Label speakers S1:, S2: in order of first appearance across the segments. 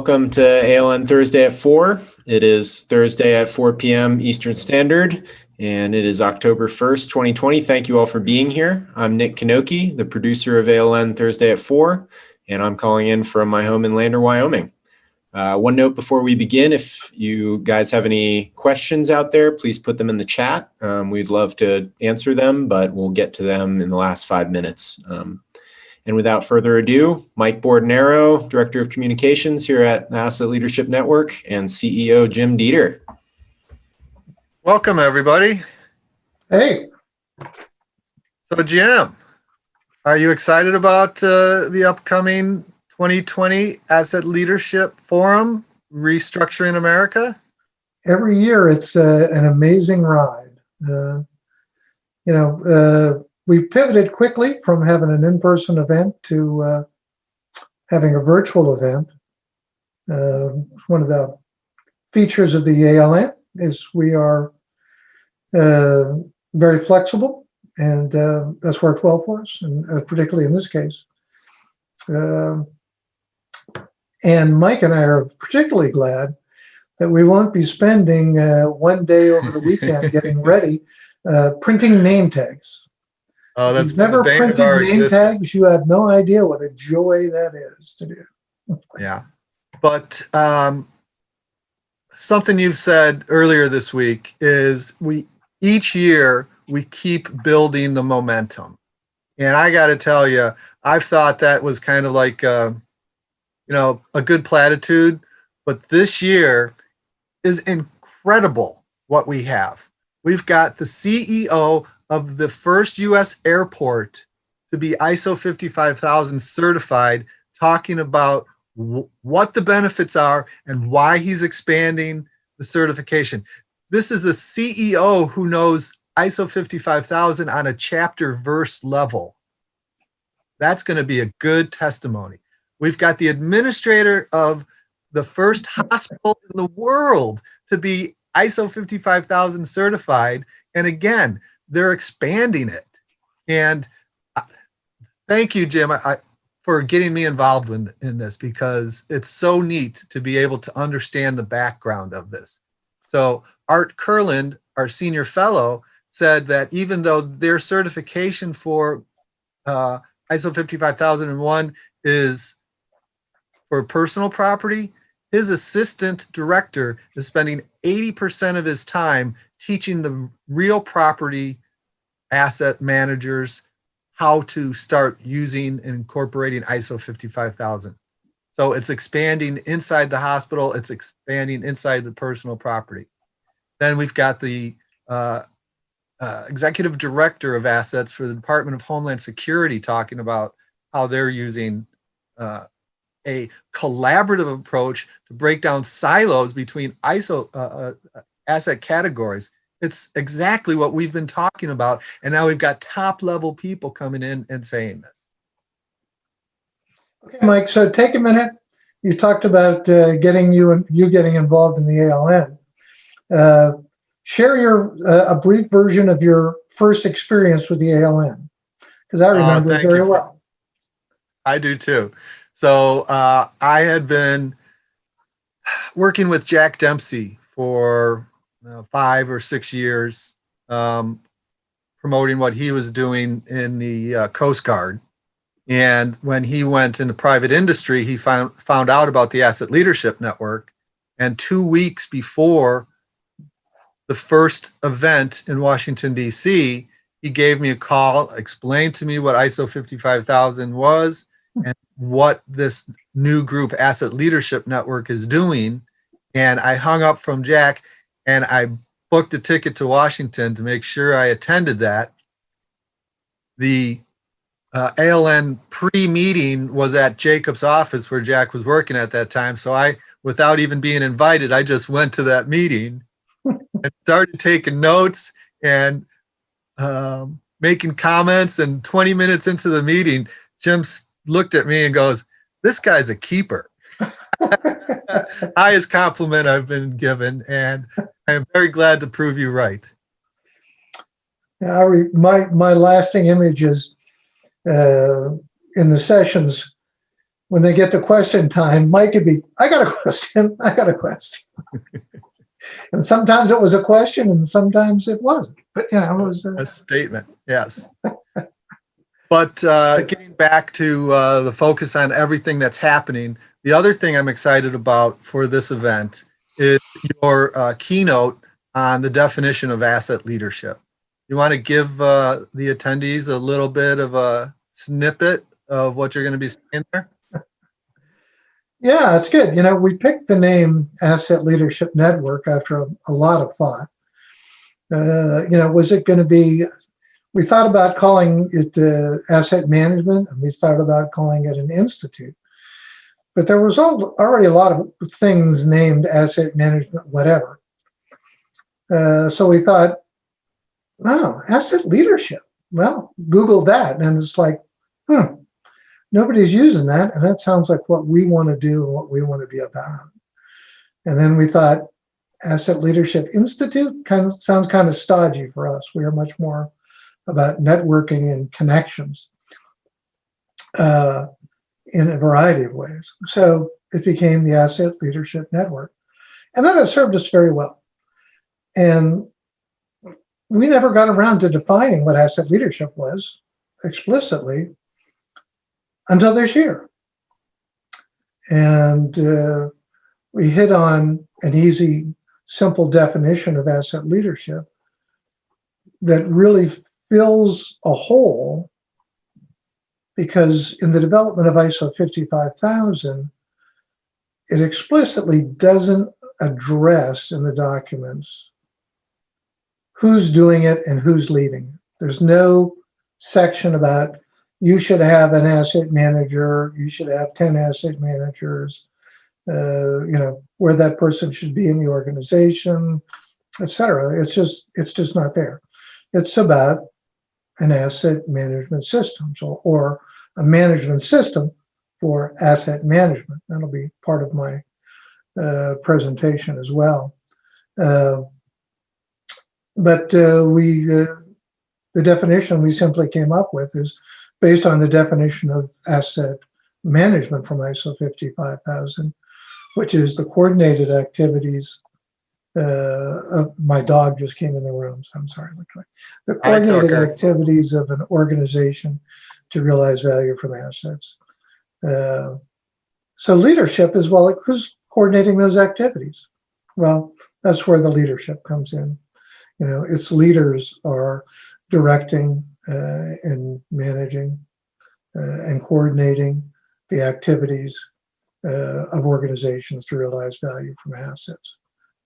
S1: welcome to ALN Thursday at 4. It is Thursday at 4 p.m. Eastern Standard, and it is October 1st, 2020. Thank you all for being here. I'm Nick Kanoki, the producer of ALN Thursday at 4, and I'm calling in from my home in Lander, Wyoming. One note before we begin, if you guys have any questions out there, please put them in the chat. We'd love to answer them, but we'll get to them in the last 5 minutes. And without further ado, Mike Bordenaro, Director of Communications here at Asset Leadership Network, and CEO Jim Dieter.
S2: Welcome, everybody.
S3: Hey.
S2: So, Jim, are you excited about the upcoming 2020 Asset Leadership Forum, Restructuring America?
S3: Every year, it's an amazing ride. We pivoted quickly from having an in-person event to having a virtual event. One of the features of the ALN is we are very flexible, and that's worked well for us, and particularly in this case. And Mike and I are particularly glad that we won't be spending one day over the weekend getting ready, printing name tags.
S2: Oh, that's
S3: You've never printed name tags. You have no idea what a joy that is to do.
S2: Yeah, but something you've said earlier this week is each year we keep building the momentum, and I got to tell you, I've thought that was kind of like a good platitude, but this year is incredible what we have. We've got the CEO of the first U.S. airport to be ISO 55000 certified, talking about what the benefits are and why he's expanding the certification. This is a CEO who knows ISO 55000 on a chapter verse level. That's going to be a good testimony. We've got the administrator of the first hospital in the world to be ISO 55000 certified. And again, they're expanding it. And thank you, Jim, for getting me involved in this, because it's so neat to be able to understand the background of this. So Art Kurland, our senior fellow, said that even though their certification for ISO 55001 is for personal property, his assistant director is spending 80% of his time teaching the real property asset managers how to start using and incorporating ISO 55000. So it's expanding inside the hospital, it's expanding inside the personal property. Then we've got the executive director of assets for the Department of Homeland Security talking about how they're using a collaborative approach to break down silos between ISO asset categories. It's exactly what we've been talking about, and now we've got top-level people coming in and saying this.
S3: Okay, Mike. So take a minute. You talked about getting involved in the ALN. Share a brief version of your first experience with the ALN, because I remember it very well.
S2: I do too. So I had been working with Jack Dempsey for 5 or 6 years, promoting what he was doing in the Coast Guard. And when he went into private industry, he found out about the Asset Leadership Network. And 2 weeks before the first event in Washington, D.C., he gave me a call, explained to me what ISO 55000 was and what this new group Asset Leadership Network is doing. And I hung up from Jack and I booked a ticket to Washington to make sure I attended that. The ALN pre-meeting was at Jacob's office where Jack was working at that time. So I, without even being invited, I just went to that meeting and started taking notes and making comments. And 20 minutes into the meeting, Jim looked at me and goes, "This guy's a keeper." Highest compliment I've been given, and I am very glad to prove you right.
S3: My lasting image is in the sessions when they get to question time, Mike could be, I got a question, I got a question. And sometimes it was a question and sometimes it wasn't. But, you know, it was
S2: a statement, yes. But getting back to the focus on everything that's happening, the other thing I'm excited about for this event is your keynote on the definition of asset leadership. You want to give the attendees a little bit of a snippet of what you're going to be saying there?
S3: Yeah, it's good. You know, we picked the name Asset Leadership Network after a lot of thought. You know, was it going to be, we thought about calling it asset management, and we thought about calling it an institute. But there was already a lot of things named asset management, whatever. So we thought, oh, asset leadership. Well, Google that, and it's like, nobody's using that, and that sounds like what we want to do and what we want to be about. And then we thought, Asset Leadership Institute sounds kind of stodgy for us. We are much more about networking and connections in a variety of ways. So it became the Asset Leadership Network. And that has served us very well. And we never got around to defining what asset leadership was explicitly until this year. And we hit on an easy, simple definition of asset leadership that really fills a hole, because in the development of ISO 55000, it explicitly doesn't address in the documents who's doing it and who's leading it. There's no section about you should have an asset manager, you should have 10 asset managers, you know, where that person should be in the organization, etc. It's just not there. It's about an asset management system, or a management system for asset management. That'll be part of my presentation as well. But the definition we simply came up with is based on the definition of asset management from ISO 55000, which is the coordinated activities my dog just came in the room, so I'm sorry. The coordinated activities of an organization to realize value from assets. So leadership is, well, who's coordinating those activities? Well, that's where the leadership comes in. You know, its leaders are directing and managing and coordinating the activities of organizations to realize value from assets.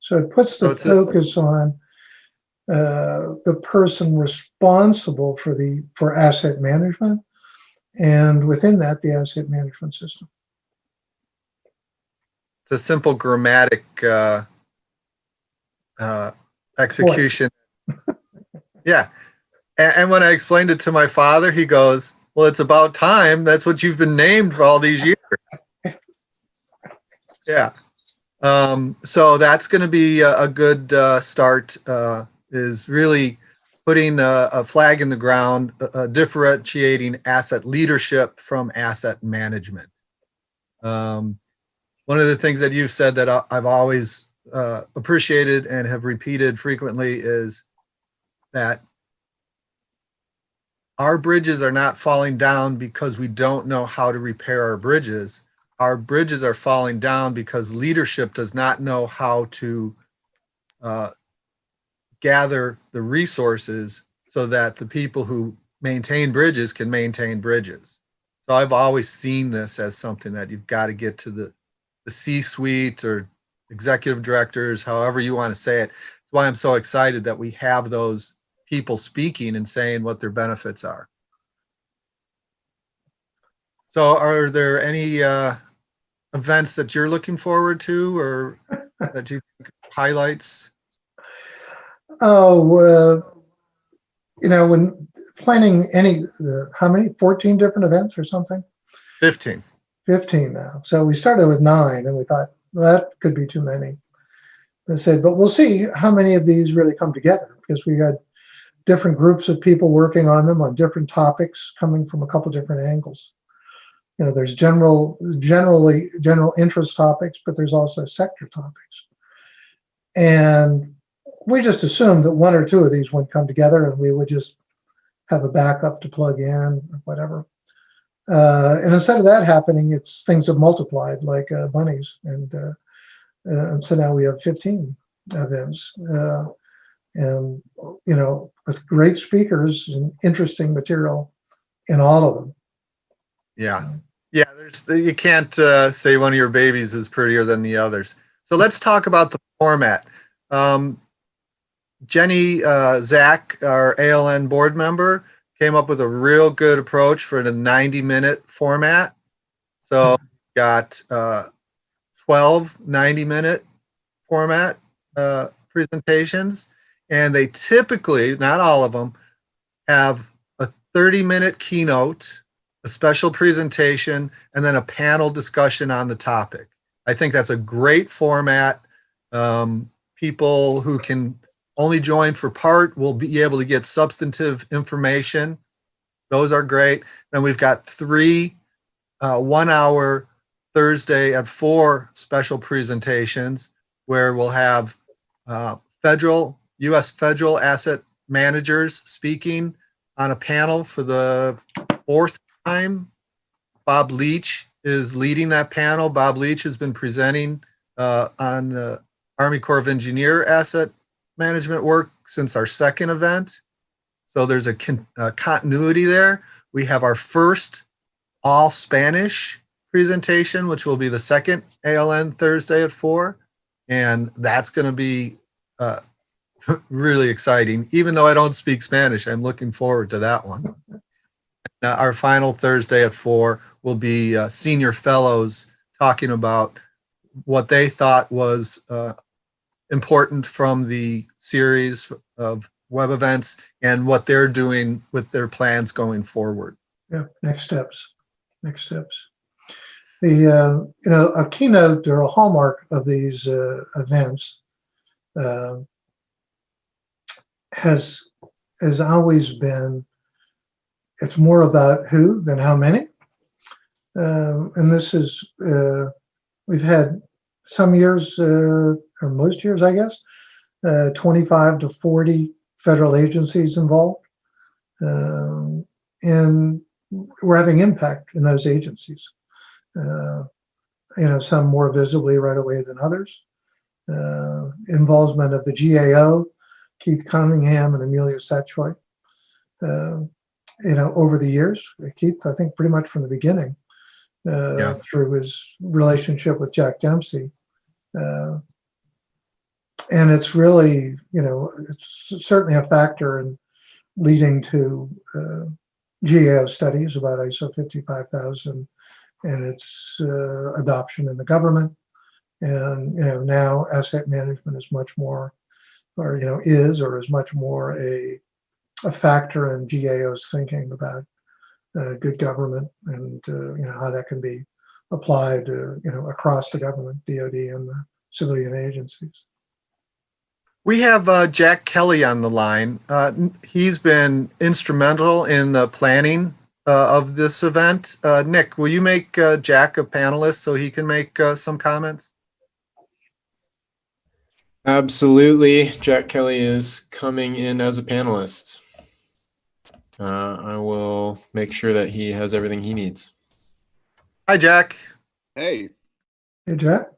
S3: So it puts the focus on the person responsible for asset management, and within that, the asset management system.
S2: It's a simple grammatic execution. Yeah. And when I explained it to my father, he goes, well, it's about time. That's what you've been named for all these years. Yeah. So that's going to be a good start, is really putting a flag in the ground, differentiating asset leadership from asset management. One of the things that you've said that I've always appreciated and have repeated frequently is that our bridges are not falling down because we don't know how to repair our bridges. Our bridges are falling down because leadership does not know how to gather the resources so that the people who maintain bridges can maintain bridges. So I've always seen this as something that you've got to get to the C-suite or executive directors, however you want to say it. That's why I'm so excited that we have those people speaking and saying what their benefits are. So are there any events that you're looking forward to, or that you think highlights?
S3: Oh, you know, when planning how many, 14 different events or something?
S2: 15. 15
S3: now. So we started with 9 and we thought, well, that could be too many. I said, but we'll see how many of these really come together, because we had different groups of people working on them on different topics coming from a couple different angles. there's general interest topics, but there's also sector topics. And we just assumed that one or two of these would come together and we would just have a backup to plug in or whatever. And instead of that happening, things have multiplied like bunnies. And so now we have 15 events. And, with great speakers and interesting material in all of them.
S2: Yeah. Yeah. You can't say one of your babies is prettier than the others. So let's talk about the format. Jenny Zach, our ALN board member, came up with a real good approach for the 90-minute format. So got 12 90-minute format presentations, and they typically, not all of them, have a 30-minute keynote, a special presentation, and then a panel discussion on the topic. I think that's a great format. People who can only join for part will be able to get substantive information. Those are great. Then we've got 3 1-hour Thursday at 4 special presentations where we'll have U.S. federal asset managers speaking on a panel for the 4th time. Bob Leach is leading that panel. Bob Leach has been presenting on the Army Corps of Engineer asset management work since our 2nd event. So there's a continuity there. We have our first all Spanish presentation, which will be the 2nd ALN Thursday at 4. And that's going to be really exciting. Even though I don't speak Spanish, I'm looking forward to that one. Our final Thursday at 4 will be senior fellows talking about what they thought was important from the series of web events and what they're doing with their plans going forward.
S3: Yeah, next steps. The a keynote or a hallmark of these events has always been, it's more about who than how many. And this is, we've had some years, or most years, I guess, 25 to 40 federal agencies involved. And we're having impact in those agencies. Some more visibly right away than others. Involvement of the GAO, Keith Cunningham and Amelia Satchoy, over the years. Keith, I think pretty much from the beginning, through his relationship with Jack Dempsey. And it's really, it's certainly a factor in leading to GAO studies about ISO 55000 and its adoption in the government. And, now asset management is much more, or, is much more a factor in GAO's thinking about good government and, how that can be applied, across the government, DoD and the civilian agencies.
S2: We have Jack Kelly on the line. He's been instrumental in the planning of this event. Nick, will you make Jack a panelist so he can make some comments?
S1: Absolutely. Jack Kelly is coming in as a panelist. I will make sure that he has everything he needs.
S2: Hi, Jack.
S4: Hey.
S3: Hey, Jack.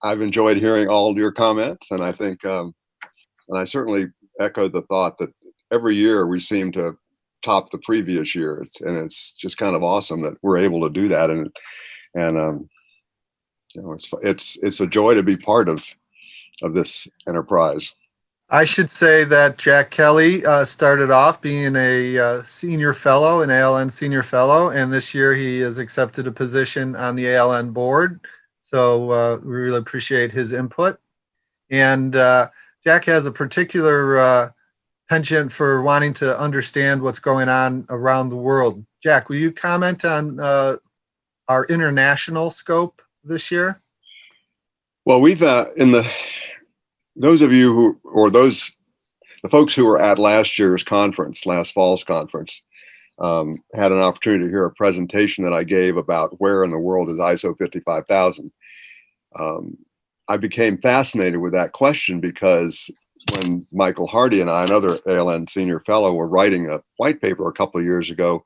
S4: I've enjoyed hearing all your comments, and I think, and I certainly echo the thought that every year we seem to top the previous year, and it's just kind of awesome that we're able to do that, and it's a joy to be part of this enterprise.
S2: I should say that Jack Kelly started off being a senior fellow, an ALN senior fellow, and this year he has accepted a position on the ALN board. So we really appreciate his input. And Jack has a particular penchant for wanting to understand what's going on around the world. Jack, will you comment on our international scope this year?
S4: Well, we've those of you the folks who were at last fall's conference, had an opportunity to hear a presentation that I gave about where in the world is ISO 55000. I became fascinated with that question because when Michael Hardy and I, another ALN senior fellow, were writing a white paper a couple of years ago,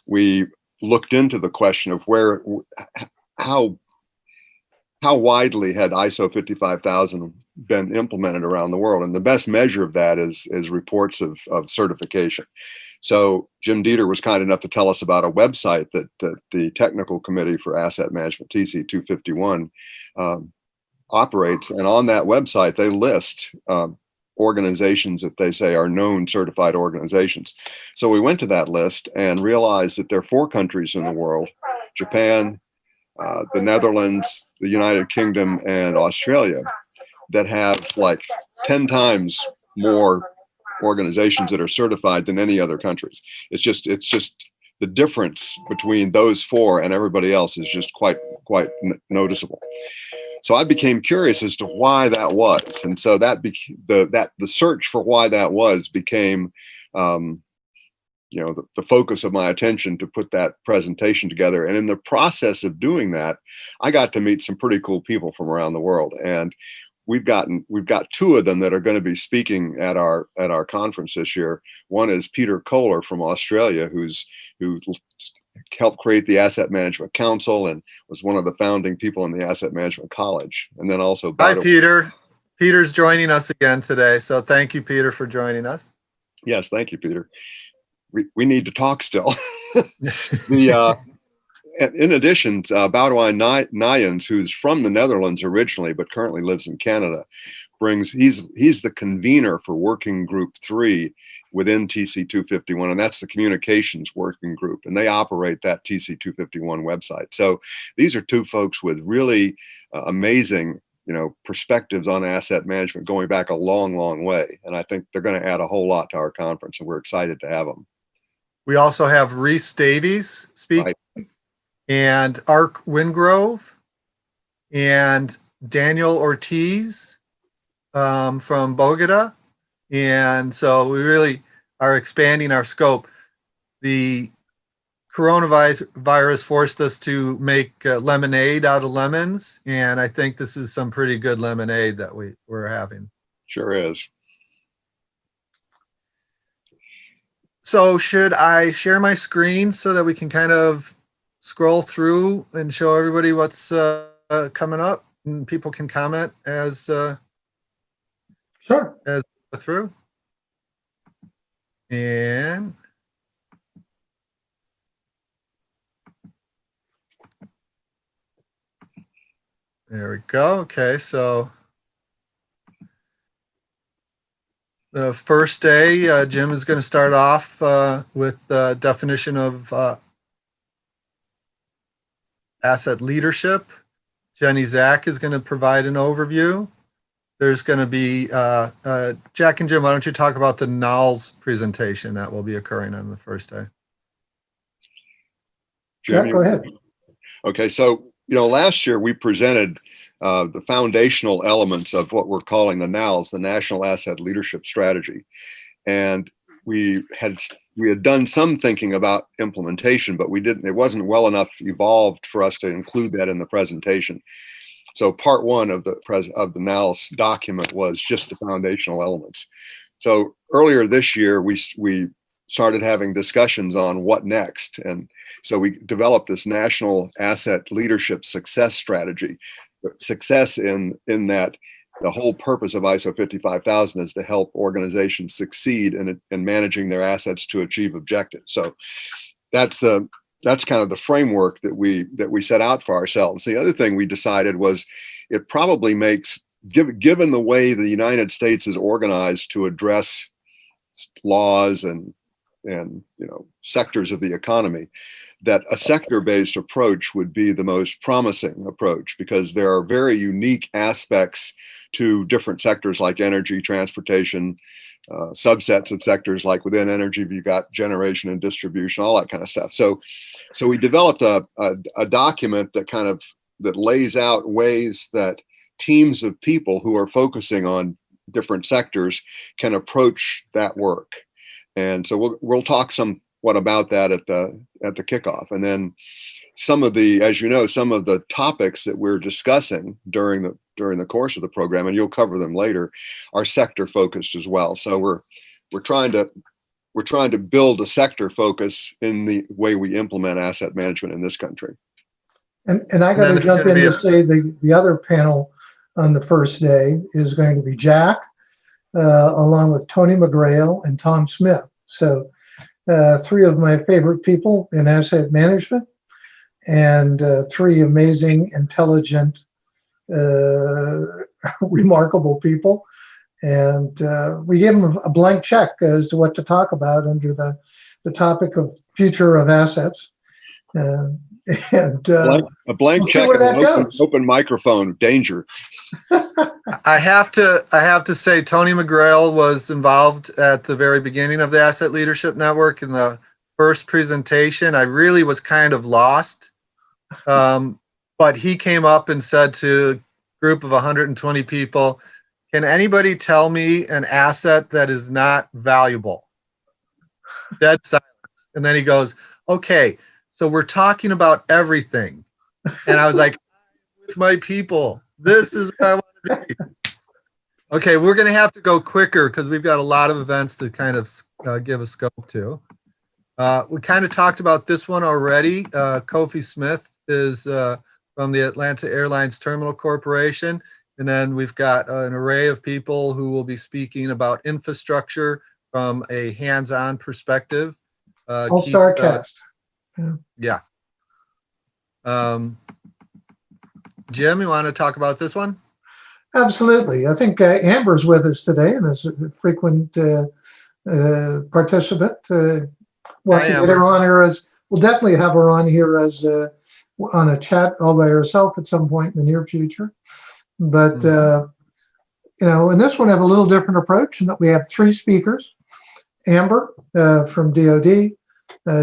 S4: we looked into the question of how widely had ISO 55000 been implemented around the world. And the best measure of that is reports of certification. So Jim Dieter was kind enough to tell us about a website that the Technical Committee for Asset Management, TC 251, operates. And on that website, they list organizations that they say are known certified organizations. So we went to that list and realized that there are 4 countries in the world: Japan, the Netherlands, the United Kingdom, and Australia, that have like 10 times more organizations that are certified than any other countries. It's just the difference between those 4 and everybody else is just quite noticeable. So I became curious as to why that was, and so the search for why that was became the focus of my attention to put that presentation together. And in the process of doing that, I got to meet some pretty cool people from around the world. And we've got 2 of them that are going to be speaking at our conference this year. One is Peter Kohler from Australia, who helped create the Asset Management Council and was one of the founding people in the Asset Management College. And then also
S2: Hi, Peter. Peter's joining us again today. So thank you, Peter, for joining us.
S4: Yes, thank you, Peter. We need to talk still. In addition, Boudewijn Nijens, who's from the Netherlands originally, but currently lives in Canada, he's the convener for Working Group 3 within TC 251, and that's the communications working group, and they operate that TC 251 website. So these are 2 folks with really amazing perspectives on asset management going back a long, long way. And I think they're going to add a whole lot to our conference, and we're excited to have them.
S2: We also have Reese Davies speaking, right, and Ark Wingrove, and Daniel Ortiz from Bogota. And so we really are expanding our scope. The coronavirus forced us to make lemonade out of lemons, and I think this is some pretty good lemonade that we're having.
S4: Sure is.
S2: So should I share my screen so that we can kind of scroll through and show everybody what's coming up, and people can comment as
S3: sure,
S2: as we go through? And there we go. Okay, so the first day, Jim is going to start off with the definition of asset leadership. Jenny Zach is going to provide an overview. There's going to be Jack and Jim, why don't you talk about the NALS presentation that will be occurring on the first day?
S3: Jack, go ahead.
S4: Okay, so last year we presented the foundational elements of what we're calling the NALS, the National Asset Leadership Strategy. And we had done some thinking about implementation, but it wasn't well enough evolved for us to include that in the presentation. So part 1 of the NALS document was just the foundational elements. So earlier this year, we started having discussions on what next. And so we developed this National Asset Leadership Success Strategy. Success in that the whole purpose of ISO 55000 is to help organizations succeed in managing their assets to achieve objectives. So that's kind of the framework that we set out for ourselves. The other thing we decided was it probably makes, given the way the United States is organized to address laws and sectors of the economy, that a sector-based approach would be the most promising approach, because there are very unique aspects to different sectors like energy, transportation, subsets of sectors like within energy, you've got generation and distribution, all that kind of stuff. So we developed a document that lays out ways that teams of people who are focusing on different sectors can approach that work. And so we'll talk some what about that at the kickoff. And then some of the, as you know, some of the topics that we're discussing during the course of the program, and you'll cover them later, are sector focused as well. So we're trying to build a sector focus in the way we implement asset management in this country.
S3: And I got to jump in to say the other panel on the first day is going to be Jack, along with Tony McGrail and Tom Smith. So three of my favorite people in asset management, and three amazing, intelligent, remarkable people. And we gave them a blank check as to what to talk about under the topic of future of assets. A
S4: blank check and an open microphone, danger.
S2: I have to say Tony McGrail was involved at the very beginning of the Asset Leadership Network. In the first presentation, I really was kind of lost. But he came up and said to a group of 120 people, "Can anybody tell me an asset that is not valuable?" Dead silence. And then he goes, "Okay, so we're talking about everything." And I was like, "With my people, this is what I want to be." Okay, we're going to have to go quicker because we've got a lot of events to kind of give a scope to. We kind of talked about this one already. Kofi Smith is from the Atlanta Airlines Terminal Corporation. And then we've got an array of people who will be speaking about infrastructure from a hands-on perspective.
S3: All-star cast.
S2: Yeah. Jim, you want to talk about this one?
S3: Absolutely. I think Amber's with us today and is a frequent participant. We'll have to get her on here we'll definitely have her on here as on a chat all by herself at some point in the near future. But, in this one, I have a little different approach in that we have three speakers. Amber from DOD,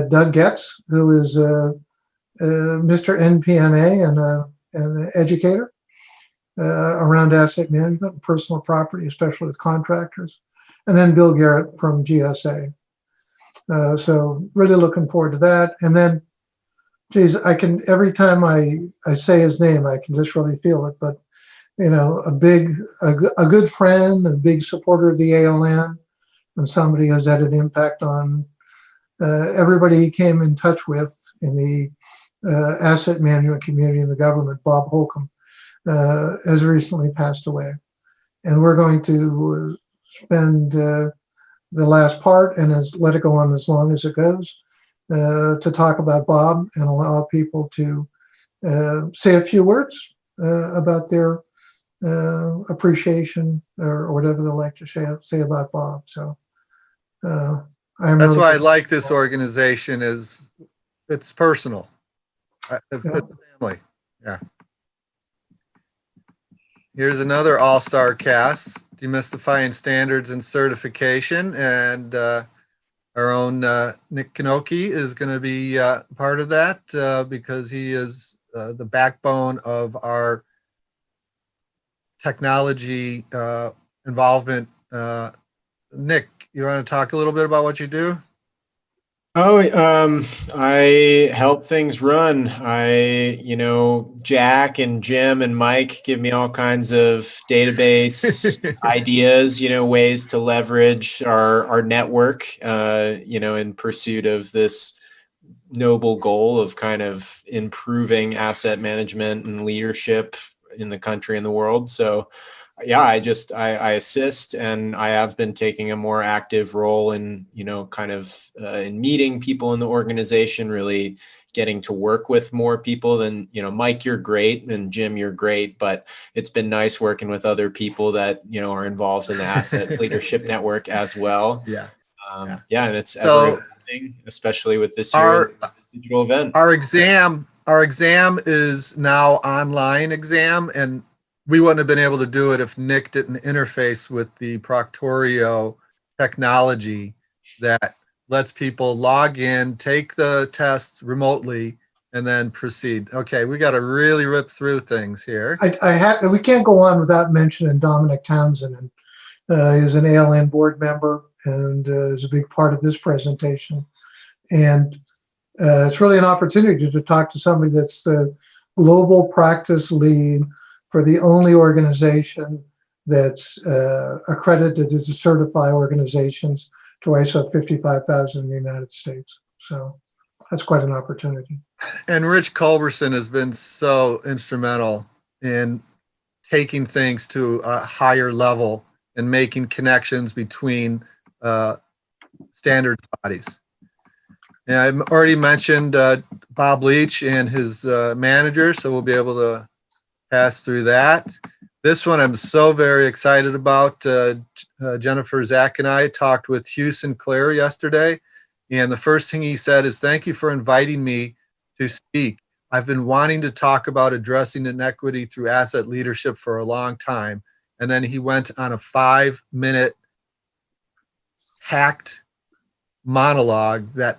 S3: Doug Getz, who is Mr. NPNA and an educator around asset management and personal property, especially with contractors, and then Bill Garrett from GSA. So really looking forward to that. And then, geez, every time I say his name, I can just really feel it. But a good friend and big supporter of the ALN, and somebody who's had an impact on everybody he came in touch with in the asset management community in the government. Bob Holcomb has recently passed away. And we're going to spend the last part, and let it go on as long as it goes, to talk about Bob and allow people to say a few words about their appreciation or whatever they like to say about Bob. So
S2: that's really why I like this organization. Is it's personal. It's family. Yeah. Here's another all-star cast, demystifying standards and certification, and our own Nick Kanoki is going to be part of that because he is the backbone of our technology involvement. Nick, you want to talk a little bit about what you do?
S1: Oh, I help things run. Jack and Jim and Mike give me all kinds of database ideas, ways to leverage our network, in pursuit of this noble goal of kind of improving asset management and leadership in the country and the world. So yeah, I assist, and I have been taking a more active role in, in meeting people in the organization, really getting to work with more people than, Mike, you're great, and Jim, you're great, but it's been nice working with other people that, are involved in the Asset Leadership Network as well.
S2: Yeah.
S1: And it's everything, especially with this year, this digital event.
S2: Our exam is now online exam, and we wouldn't have been able to do it if Nick didn't interface with the Proctorio technology that lets people log in, take the tests remotely, and then proceed. Okay, we got to really rip through things here.
S3: We can't go on without mentioning Dominic Townsend. And he's an ALN board member and is a big part of this presentation. And it's really an opportunity to talk to somebody that's the global practice lead for the only organization that's accredited to certify organizations to ISO 55000 in the United States. So that's quite an opportunity.
S2: And Rich Culberson has been so instrumental in taking things to a higher level and making connections between standards bodies. And I've already mentioned Bob Leach and his manager, so we'll be able to pass through that. This one I'm so very excited about. Jennifer, Zach, and I talked with Hugh Sinclair yesterday, and the first thing he said is, "Thank you for inviting me to speak. I've been wanting to talk about addressing inequity through asset leadership for a long time." And then he went on a 5-minute hacked monologue that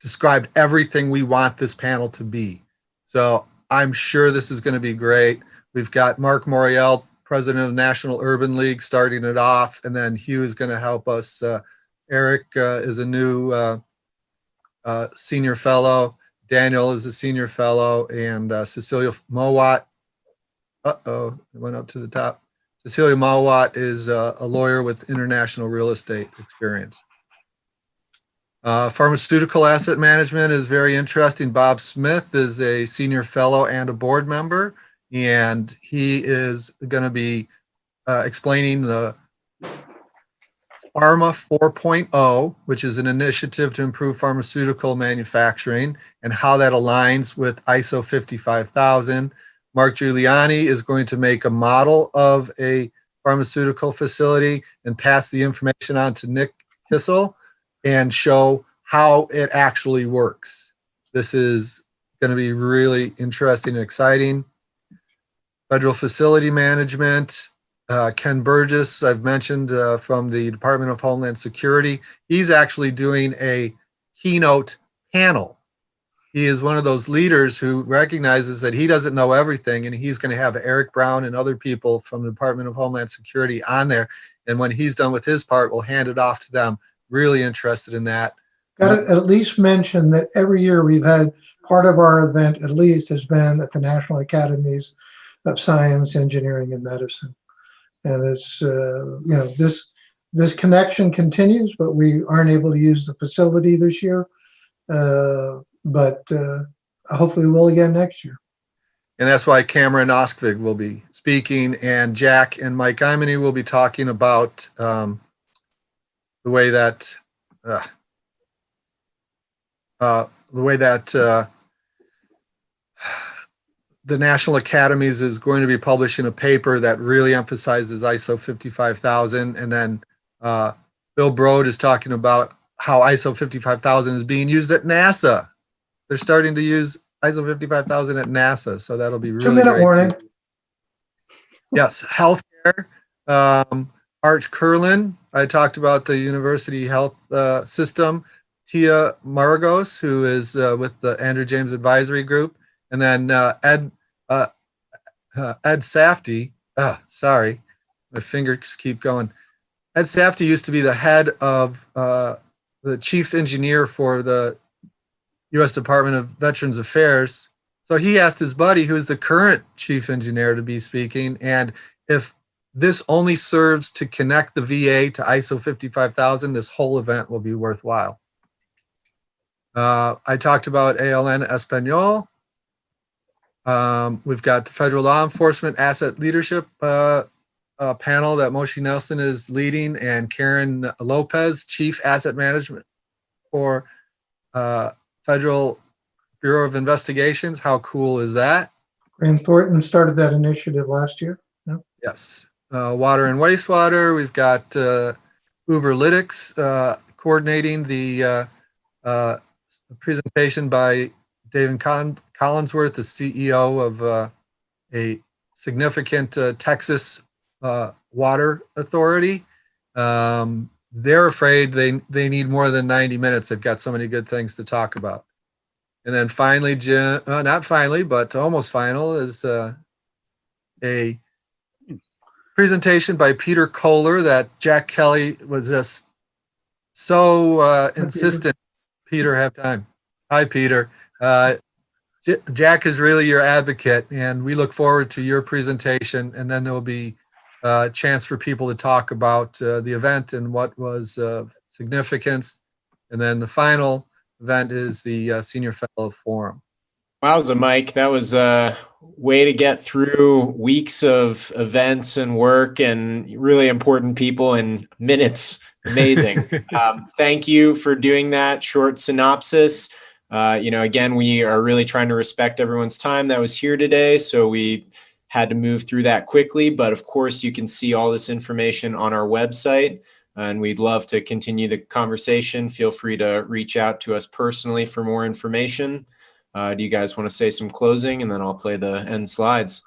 S2: described everything we want this panel to be. So I'm sure this is going to be great. We've got Mark Moriel, president of National Urban League, starting it off, and then Hugh is going to help us. Eric is a new senior fellow. Daniel is a senior fellow, and Cecilia Mowat. It went up to the top. Cecilia Mowat is a lawyer with international real estate experience. Pharmaceutical asset management is very interesting. Bob Smith is a senior fellow and a board member, and he is going to be explaining the Pharma 4.0, which is an initiative to improve pharmaceutical manufacturing and how that aligns with ISO 55000. Mark Giuliani is going to make a model of a pharmaceutical facility and pass the information on to Nick Kissel and show how it actually works. This is going to be really interesting and exciting. Federal facility management, Ken Burgess, I've mentioned from the Department of Homeland Security. He's actually doing a keynote panel. He is one of those leaders who recognizes that he doesn't know everything, and he's going to have Eric Brown and other people from the Department of Homeland Security on there. And when he's done with his part, we'll hand it off to them. Really interested in that.
S3: Got to at least mention that every year we've had part of our event, at least, has been at the National Academies of Science, Engineering, and Medicine. And it's, this connection continues, but we aren't able to use the facility this year. But hopefully we will again next year.
S2: And that's why Cameron Oskvig will be speaking, and Jack and Mike Imony will be talking about the way that the National Academies is going to be publishing a paper that really emphasizes ISO 55000. And then Bill Broad is talking about how ISO 55000 is being used at NASA. They're starting to use ISO 55000 at NASA. So that'll be really
S3: 2-minute
S2: great
S3: warning.
S2: too. Yes, healthcare. Art Curlin, I talked about the university health system. Tia Margos, who is with the Andrew James Advisory Group. And then Ed Safdie, sorry, my fingers keep going. Ed Safdie used to be the head of the chief engineer for the U.S. Department of Veterans Affairs. So he asked his buddy, who's the current chief engineer, to be speaking. And if this only serves to connect the VA to ISO 55000, this whole event will be worthwhile. I talked about ALN Espanol. We've got the Federal Law Enforcement Asset Leadership panel that Moshe Nelson is leading, and Karen Lopez, Chief Asset Management for Federal Bureau of Investigations. How cool is that?
S3: Graham Thornton started that initiative last year. Yeah.
S2: Yes. Water and wastewater. We've got Uberlytics coordinating the presentation by David Collinsworth, the CEO of a significant Texas water authority. They're afraid they need more than 90 minutes. They've got so many good things to talk about. And then finally, not finally, but almost final, is a presentation by Peter Kohler that Jack Kelly was just so insistent. Peter have time. Hi, Peter. Jack is really your advocate, and we look forward to your presentation, and then there will be a chance for people to talk about the event and what was significance. And then the final event is the Senior Fellow Forum.
S1: Wowza, Mike. That was a way to get through weeks of events and work and really important people in minutes. Amazing. Thank you for doing that short synopsis. Again, we are really trying to respect everyone's time that was here today. So we had to move through that quickly. But of course, you can see all this information on our website. And we'd love to continue the conversation. Feel free to reach out to us personally for more information. Do you guys want to say some closing, and then I'll play the end slides?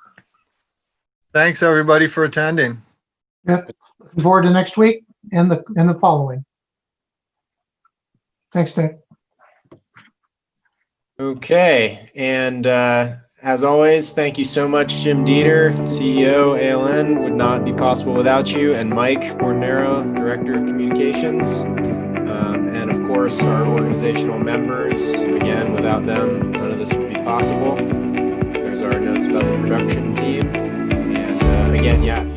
S2: Thanks, everybody, for attending.
S3: Yep. Looking forward to next week and the following. Thanks, Nick.
S1: Okay, and as always, thank you so much, Jim Dieter, CEO, ALN. Would not be possible without you, and Mike Bornero, Director of Communications. And of course, our organizational members. Again, without them, none of this would be possible. There's our notes about the production team. And again, yeah, if you